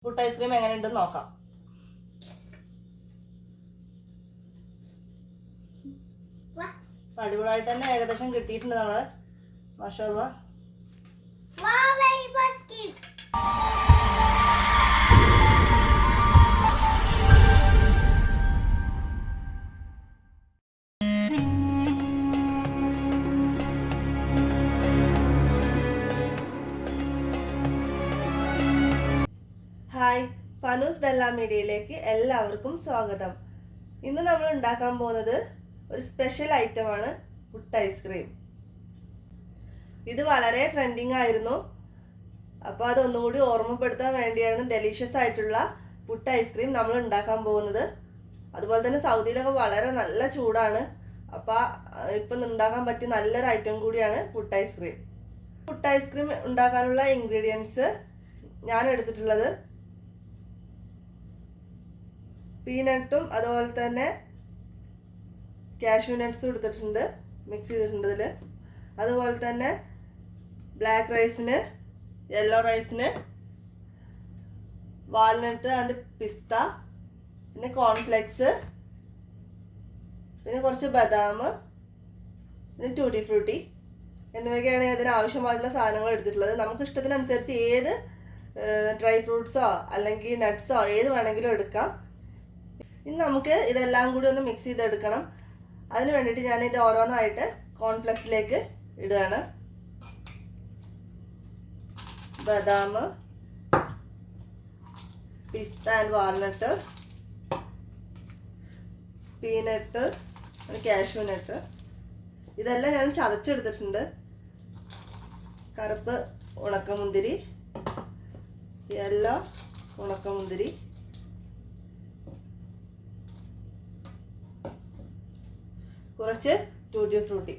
Puttu ice cream എങ്ങനെയുണ്ടെന്ന് നോക്കാം. അടിപൊളിയായിട്ട് തന്നെ ഏകദേശം കിട്ടിയിട്ടുണ്ട് നമ്മള്. മാഷാഅല്ലാ. ഹായ്, ഫanoosdallahmediaയിലേക്ക് എല്ലാവർക്കും സ്വാഗതം. ഇന്ന് നമ്മൾ ഉണ്ടാക്കാൻ പോകുന്നത് ഒരു സ്പെഷ്യൽ ഐറ്റമാണ് പുട്ട് ഐസ്ക്രീം. ഇത് വളരെ ട്രെൻഡിങ് ആയിരുന്നു. അപ്പോൾ അതൊന്നും കൂടി ഓർമ്മപ്പെടുത്താൻ വേണ്ടിയാണ് ഡെലീഷ്യസ് ആയിട്ടുള്ള പുട്ട് ഐസ്ക്രീം നമ്മൾ ഉണ്ടാക്കാൻ പോകുന്നത്. അതുപോലെ തന്നെ സൗദിയിലൊക്കെ വളരെ നല്ല ചൂടാണ്. അപ്പോൾ ഇപ്പം ഉണ്ടാക്കാൻ പറ്റിയ നല്ലൊരു ഐറ്റം കൂടിയാണ് പുട്ട് ഐസ്ക്രീം. പുട്ട് ഐസ്ക്രീം ഉണ്ടാക്കാനുള്ള ഇൻഗ്രീഡിയൻസ് ഞാൻ എടുത്തിട്ടുള്ളത് പീനട്ടും അതുപോലെ തന്നെ കാഷ്യൂ നട്ട്സും എടുത്തിട്ടുണ്ട്, മിക്സ് ചെയ്തിട്ടുണ്ട് ഇതിൽ. അതുപോലെ തന്നെ ബ്ലാക്ക് റൈസിന്, യെല്ലോ റൈസിന്, വാൾനട്ട് ആൻഡ് പിസ്ത, പിന്നെ കോൺഫ്ലേക്സ്, പിന്നെ കുറച്ച് ബദാം, പിന്നെ ടൂട്ടിഫ്രൂട്ടി എന്നിവയൊക്കെയാണ് ഇതിന് ആവശ്യമായിട്ടുള്ള സാധനങ്ങൾ എടുത്തിട്ടുള്ളത്. നമുക്ക് ഇഷ്ടത്തിനനുസരിച്ച് ഏത് ഡ്രൈ ഫ്രൂട്ട്സോ അല്ലെങ്കിൽ നട്ട്സോ ഏത് വേണമെങ്കിലും എടുക്കാം. ഇനി നമുക്ക് ഇതെല്ലാം കൂടി ഒന്ന് മിക്സ് ചെയ്തെടുക്കണം. അതിന് വേണ്ടിയിട്ട് ഞാൻ ഇത് ഓരോന്നായിട്ട് കോൺഫ്ലെക്സിലേക്ക് ഇടുകയാണ്. ബദാം, പിസ്ത and walnut, peanut, cashew nut, ഇതെല്ലാം ഞാൻ ചതച്ചെടുത്തിട്ടുണ്ട്. കറുപ്പ് ഉണക്കമുന്തിരി, യെല്ലോ ഉണക്കമുന്തിരി, കുറച്ച് ടൂട്ടി ഫ്രൂട്ടി.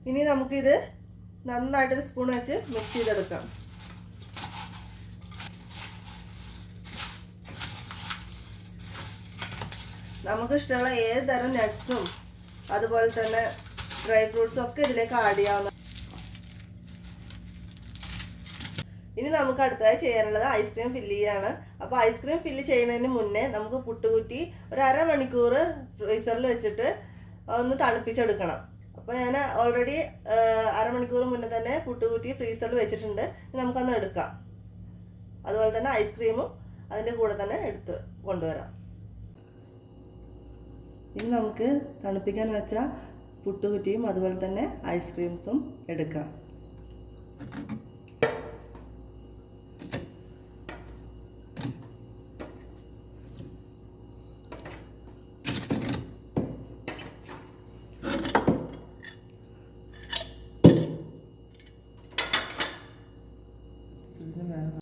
ഇനി നമുക്കിത് നന്നായിട്ടൊരു സ്പൂൺ വെച്ച് മിക്സ് ചെയ്തെടുക്കാം. നമുക്ക് ഇഷ്ടമുള്ള ഏത് തരം നട്ട്സും അതുപോലെ തന്നെ ഡ്രൈ ഫ്രൂട്ട്സും ഒക്കെ ഇതിലേക്ക് ആഡ് ചെയ്യാവുന്ന. ഇനി നമുക്ക് അടുത്തതായി ചെയ്യാനുള്ളത് ഐസ്ക്രീം ഫില്ല് ചെയ്യാണ്. അപ്പോൾ ഐസ്ക്രീം ഫില്ല് ചെയ്യുന്നതിന് മുന്നേ നമുക്ക് പുട്ടുകുറ്റി ഒരു അരമണിക്കൂർ ഫ്രീസറിൽ വെച്ചിട്ട് ഒന്ന് തണുപ്പിച്ചെടുക്കണം. അപ്പോൾ ഞാൻ ഓൾറെഡി അരമണിക്കൂർ മുന്നേ തന്നെ പുട്ടുകുറ്റി ഫ്രീസറിൽ വെച്ചിട്ടുണ്ട്. നമുക്കൊന്ന് എടുക്കാം. അതുപോലെ തന്നെ ഐസ്ക്രീമും അതിൻ്റെ കൂടെ തന്നെ എടുത്ത് കൊണ്ടുവരാം. ഇനി നമുക്ക് തണുപ്പിക്കാൻ വെച്ച പുട്ടുകുറ്റിയും അതുപോലെ തന്നെ ഐസ്ക്രീംസും എടുക്കാം.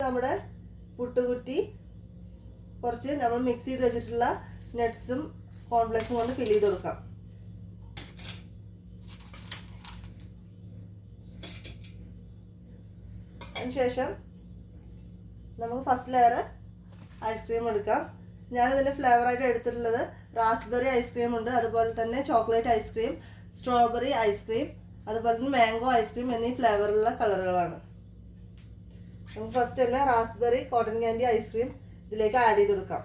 നമ്മുടെ പുട്ടുകുറ്റി കുറച്ച് നമ്മൾ മിക്സ് ചെയ്ത് വെച്ചിട്ടുള്ള നട്ട്സും കോൺഫ്ലേക്സും കൊണ്ട് ഫില്ല് ചെയ്ത് കൊടുക്കാം. അതിനുശേഷം നമുക്ക് ഫസ്റ്റ് ലെയർ ഐസ്ക്രീം എടുക്കാം. ഞാനിതിൻ്റെ ഫ്ലേവറായിട്ട് എടുത്തിട്ടുള്ളത് റാസ്ബെറി ഐസ്ക്രീം ഉണ്ട്, അതുപോലെ തന്നെ ചോക്ലേറ്റ് ഐസ്ക്രീം, സ്ട്രോബെറി ഐസ്ക്രീം, അതുപോലെ തന്നെ മാംഗോ ഐസ്ക്രീം എന്നീ ഫ്ലേവറിലുള്ള കളറുകളാണ്. നമുക്ക് ഫസ്റ്റ് തന്നെ റാസ്ബെറി കോട്ടൺ ക്യാൻഡി ഐസ്ക്രീം ഇതിലേക്ക് ആഡ് ചെയ്ത് കൊടുക്കാം.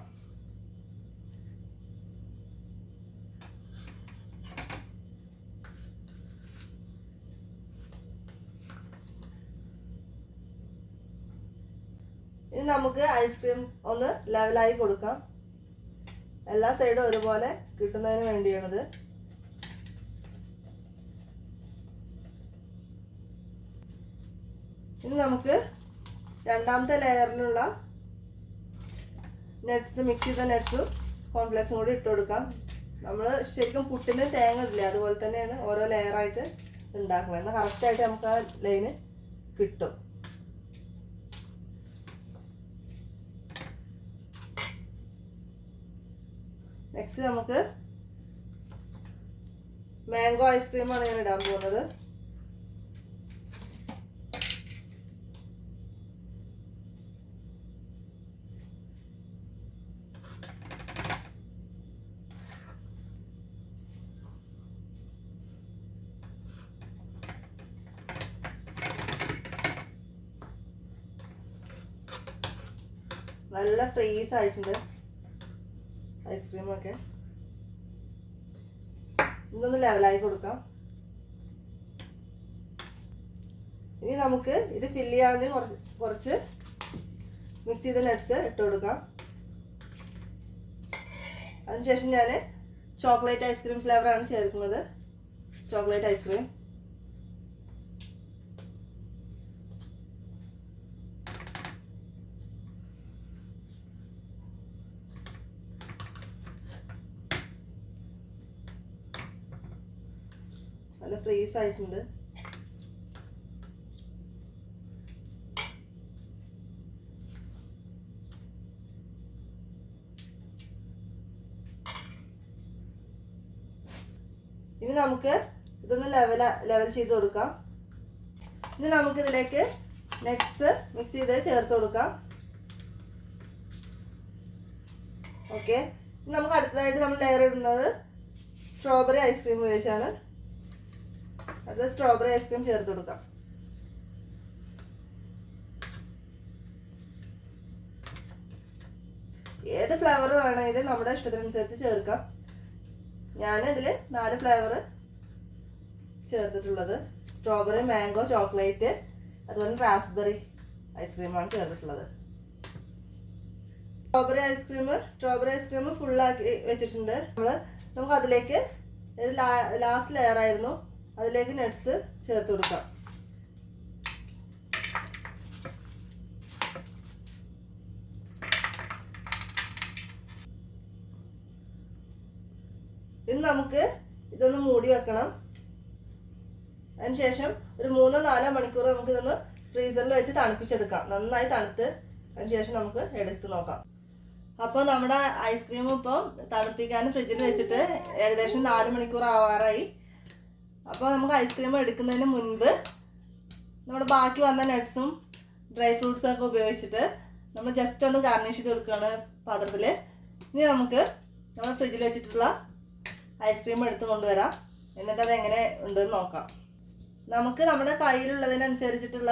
ഇനി നമുക്ക് ഐസ്ക്രീം ഒന്ന് ലെവലായി കൊടുക്കാം. എല്ലാ സൈഡും ഒരുപോലെ കിട്ടുന്നതിന് വേണ്ടിയാണിത്. ഇനി നമുക്ക് രണ്ടാമത്തെ ലെയറിലുള്ള നട്ട്സ്, മിക്സ് ചെയ്ത നട്ട്സും കോൺഫ്ലേക്സും കൂടി ഇട്ട് കൊടുക്കാം. നമ്മൾ ശരിക്കും പുട്ടിന് തേങ്ങ ഇടില്ല, അതുപോലെ തന്നെയാണ് ഓരോ ലെയറായിട്ട് ഉണ്ടാക്കുന്നത്. എന്നാൽ കറക്റ്റായിട്ട് നമുക്ക് ആ ലൈന് കിട്ടും. നെക്സ്റ്റ് നമുക്ക് മാംഗോ ഐസ്ക്രീമാണ് ഞാൻ ഇടാൻ പോകുന്നത്. നല്ല ഫ്രീസ് ആയിട്ടുണ്ട് ഐസ്ക്രീമൊക്കെ. ഇതൊന്ന് ലെവലായി കൊടുക്കാം. ഇനി നമുക്ക് ഇത് ഫില്ല് ചെയ്യാൻ കുറച്ച് മിക്സ് ചെയ്ത നട്ട്സ് ഇട്ട് കൊടുക്കാം. അതിനുശേഷം ഞാൻ ചോക്ലേറ്റ് ഐസ്ക്രീം ഫ്ലേവറാണ് ചേർക്കുന്നത്. Chocolate ice cream. നല്ല ഫ്രീസ് ആയിട്ടുണ്ട്. ഇനി നമുക്ക് ഇതൊന്ന് ലെവൽ ചെയ്ത് കൊടുക്കാം. ഇനി നമുക്ക് ഇതിലേക്ക് നട്ട്സ് മിക്സ് ചെയ്ത് ചേർത്ത് കൊടുക്കാം. ഓക്കെ. ഇനി നമുക്ക് അടുത്തതായിട്ട് നമ്മൾ ലെയർ ഇടുന്നത് സ്ട്രോബെറി ഐസ്ക്രീം ഉപയോഗിച്ചാണ്. അടുത്ത സ്ട്രോബെറി ഐസ്ക്രീം ചേർത്ത് കൊടുക്കാം. ഏത് ഫ്ലേവർ വേണമെങ്കിലും നമ്മുടെ ഇഷ്ടത്തിനനുസരിച്ച് ചേർക്കാം. ഞാൻ ഇതിൽ 4 ഫ്ലേവർ ചേർത്തിട്ടുള്ളത്. സ്ട്രോബെറി, മാംഗോ, ചോക്ലേറ്റ്, അതുപോലെ റാസ്ബെറി ഐസ്ക്രീമാണ് ചേർത്തിട്ടുള്ളത്. സ്ട്രോബെറി ഐസ്ക്രീം ഫുള്ളാക്കി വെച്ചിട്ടുണ്ട്. നമുക്ക് അതിലേക്ക് ലാസ്റ്റ് ലെയർ ആയിരുന്നു, അതിലേക്ക് നട്ട്സ് ചേർത്ത് കൊടുക്കാം. ഇനി നമുക്ക് ഇതൊന്ന് മൂടി വെക്കണം. അതിനുശേഷം ഒരു 3-4 മണിക്കൂർ നമുക്ക് ഇതൊന്ന് ഫ്രീസറിൽ വെച്ച് തണുപ്പിച്ചെടുക്കാം. നന്നായി തണുത്ത് അതിനുശേഷം നമുക്ക് എടുത്ത് നോക്കാം. അപ്പോൾ നമ്മുടെ ഐസ്ക്രീം ഇപ്പം തണുപ്പിക്കാൻ ഫ്രിഡ്ജിൽ വെച്ചിട്ട് ഏകദേശം 4 മണിക്കൂർ ആവാറായി. അപ്പോൾ നമുക്ക് ഐസ്ക്രീം എടുക്കുന്നതിന് മുൻപ് നമ്മുടെ ബാക്കി വന്ന നട്ട്സും ഡ്രൈ ഫ്രൂട്ട്സും ഒക്കെ ഉപയോഗിച്ചിട്ട് നമ്മൾ ജസ്റ്റ് ഒന്ന് ഗാർണിഷ് ചെയ്ത് കൊടുക്കുകയാണ് പാത്രത്തിൽ. ഇനി നമുക്ക് നമ്മൾ ഫ്രിഡ്ജിൽ വെച്ചിട്ടുള്ള ഐസ്ക്രീം എടുത്ത് കൊണ്ടുവരാം. എന്നിട്ട് അത് എങ്ങനെ ഉണ്ടെന്ന് നോക്കാം. നമുക്ക് നമ്മുടെ കയ്യിലുള്ളതിനനുസരിച്ചിട്ടുള്ള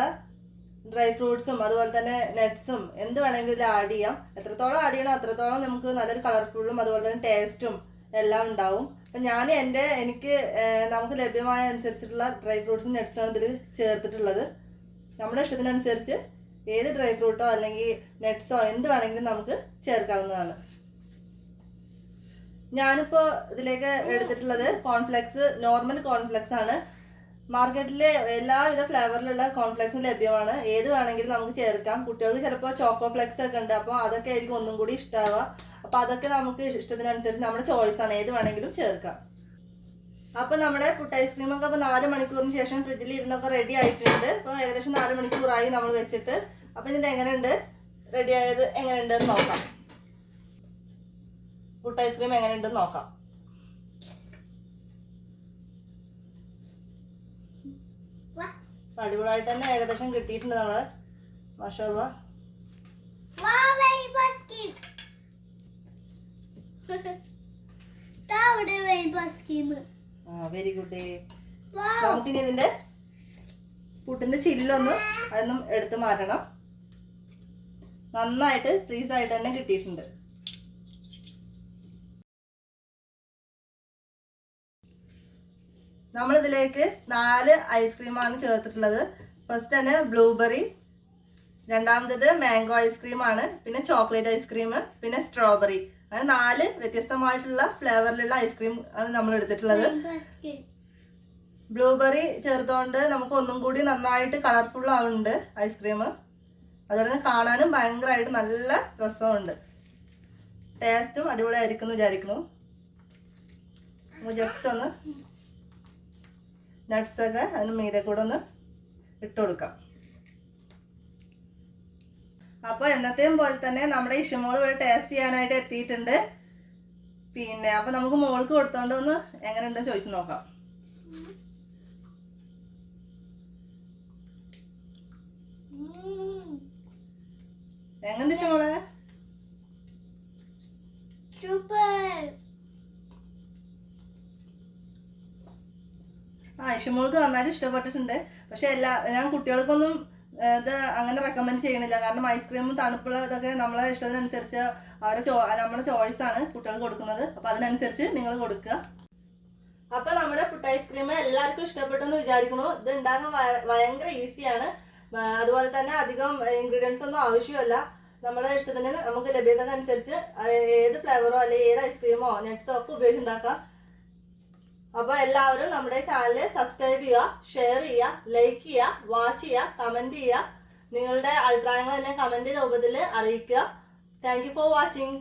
ഡ്രൈ ഫ്രൂട്ട്സും അതുപോലെ തന്നെ നട്ട്സും എന്ത് വേണമെങ്കിലും ഇതിൽ ആഡ് ചെയ്യാം. എത്രത്തോളം ആഡ് ചെയ്യണം അത്രത്തോളം നമുക്ക് നല്ലൊരു കളർഫുള്ളും അതുപോലെ തന്നെ ടേസ്റ്റും എല്ലാം ഉണ്ടാവും. അപ്പം എനിക്ക് നമുക്ക് ലഭ്യമായ അനുസരിച്ചിട്ടുള്ള ഡ്രൈ ഫ്രൂട്ട്സും നട്ട്സാണ് ഇതിൽ ചേർത്തിട്ടുള്ളത്. നമ്മുടെ ഇഷ്ടത്തിനനുസരിച്ച് ഏത് ഡ്രൈ ഫ്രൂട്ടോ അല്ലെങ്കിൽ നട്ട്സോ എന്ത് വേണമെങ്കിലും നമുക്ക് ചേർക്കാവുന്നതാണ്. ഞാനിപ്പോൾ ഇതിലേക്ക് എടുത്തിട്ടുള്ളത് കോൺഫ്ലെക്സ്, നോർമൽ കോൺഫ്ലെക്സ് ആണ്. മാർക്കറ്റിൽ എല്ലാവിധ ഫ്ലേവറിലുള്ള കോൺഫ്ലെക്സും ലഭ്യമാണ്. ഏത് വേണമെങ്കിലും നമുക്ക് ചേർക്കാം. കുട്ടികൾക്ക് ചിലപ്പോൾ ചോക്കോ ഫ്ലെക്സ് ഒക്കെ ഉണ്ട്, അപ്പോൾ അതൊക്കെ ആയിരിക്കും ഒന്നും കൂടി ഇഷ്ടമാവുക. അപ്പോൾ അതൊക്കെ നമുക്ക് ഇഷ്ടത്തിനനുസരിച്ച് നമ്മുടെ ചോയ്സാണ്, ഏത് വേണമെങ്കിലും ചേർക്കാം. അപ്പോൾ നമ്മുടെ പുട്ട് ഐസ്ക്രീമൊക്കെ അപ്പോൾ 4 മണിക്കൂറിന് ശേഷം ഫ്രിഡ്ജിൽ ഇരുന്നൊക്കെ റെഡി ആയിട്ടുണ്ട്. അപ്പോൾ ഏകദേശം 4 മണിക്കൂറായി നമ്മൾ വെച്ചിട്ട്. അപ്പോൾ ഇത് എങ്ങനെയുണ്ട്, റെഡി ആയത് എങ്ങനെയുണ്ടെന്ന് നോക്കാം. പുട്ട് ഐസ്ക്രീം എങ്ങനെയുണ്ടെന്ന് നോക്കാം. അടിപൊളിയായിട്ട് തന്നെ ഏകദേശം കിട്ടിയിട്ടുണ്ട് നമ്മള്. മാഷാഅല്ലാഹ്. Very good. നമുക്കിനി ഇതിന്റെ പുട്ടിന്റെ ചില്ലൊന്ന് അതൊന്നും എടുത്ത് മാറ്റണം. നന്നായിട്ട് ഫ്രീസ് ആയിട്ട് തന്നെ കിട്ടിയിട്ടുണ്ട്. നമ്മളിതിലേക്ക് 4 ഐസ്ക്രീമാണ് ചേർത്തിട്ടുള്ളത്. ഫസ്റ്റ് തന്നെ ബ്ലൂബെറി, രണ്ടാമത്തേത് മാംഗോ ഐസ്ക്രീമാണ്, പിന്നെ ചോക്ലേറ്റ് ഐസ്ക്രീം, പിന്നെ സ്ട്രോബെറി. അങ്ങനെ 4 വ്യത്യസ്തമായിട്ടുള്ള ഫ്ലേവറിലുള്ള ഐസ്ക്രീം ആണ് നമ്മൾ എടുത്തിട്ടുള്ളത്. ബ്ലൂബെറി ചേർത്തുകൊണ്ട് നമുക്ക് ഒന്നും കൂടി നന്നായിട്ട് കളർഫുൾ ആവുന്നുണ്ട് ഐസ്ക്രീം. അതുപോലെ തന്നെ കാണാനും ഭയങ്കരമായിട്ട് നല്ല രസമുണ്ട്. ടേസ്റ്റും അടിപൊളിയായിരിക്കും എന്ന് വിചാരിക്കുന്നു. ജസ്റ്റ് ഒന്ന് നട്ട്സൊക്കെ അതിന് മീതെ കൂടെ ഒന്ന് ഇട്ട് കൊടുക്കാം. അപ്പോൾ എന്നത്തെയും പോലെ തന്നെ നമ്മുടെ ഇഷമോൾ ഇവിടെ ടേസ്റ്റ് ചെയ്യാനായിട്ട് എത്തിയിട്ടുണ്ട്. പിന്നെ അപ്പോൾ നമുക്ക് മോൾക്ക് കൊടുത്തോണ്ട് ഒന്ന് എങ്ങനെയുണ്ടെന്ന് ചോദിച്ചു നോക്കാം. എങ്ങനെയുണ്ട് ഇഷമോളെ? ഇഷമോൾക്ക് നന്നായിട്ട് ഇഷ്ടപ്പെട്ടിട്ടുണ്ട്. പക്ഷെ ഞാൻ കുട്ടികൾക്കൊന്നും ഇത് അങ്ങനെ റെക്കമെൻഡ് ചെയ്യണില്ല. കാരണം ഐസ്ക്രീമും തണുപ്പുള്ള ഇതൊക്കെ നമ്മളെ ഇഷ്ടത്തിനനുസരിച്ച് നമ്മുടെ ചോയ്സാണ് കുട്ടികൾ കൊടുക്കുന്നത്. അപ്പോൾ അതിനനുസരിച്ച് നിങ്ങൾ കൊടുക്കുക. അപ്പോൾ നമ്മുടെ പുട്ട് ഐസ്ക്രീം എല്ലാവർക്കും ഇഷ്ടപ്പെട്ടു എന്ന് വിചാരിക്കുന്നു. ഇത് ഉണ്ടാക്കാൻ ഭയങ്കര ഈസിയാണ്. അതുപോലെ തന്നെ അധികം ഇൻഗ്രീഡിയൻസ് ഒന്നും ആവശ്യമല്ല. നമ്മുടെ ഇഷ്ടത്തിന് നമുക്ക് ലഭ്യതക്കനുസരിച്ച് ഏത് ഫ്ലേവറോ അല്ലെങ്കിൽ ഏത് ഐസ്ക്രീമോ നട്ട്സോ ഒക്കെ ഉപയോഗിച്ചുണ്ടാക്കാം. അപ്പോൾ എല്ലാവരും നമ്മുടെ ചാനൽ സബ്സ്ക്രൈബ് ചെയ്യുക, ഷെയർ ചെയ്യുക, ലൈക്ക് ചെയ്യുക, വാച്ച് ചെയ്യുക, കമൻറ്റ് ചെയ്യുക. നിങ്ങളുടെ അഭിപ്രായങ്ങൾ തന്നെ കമൻറ്റ് രൂപത്തിൽ അറിയിക്കുക. Thank you for watching.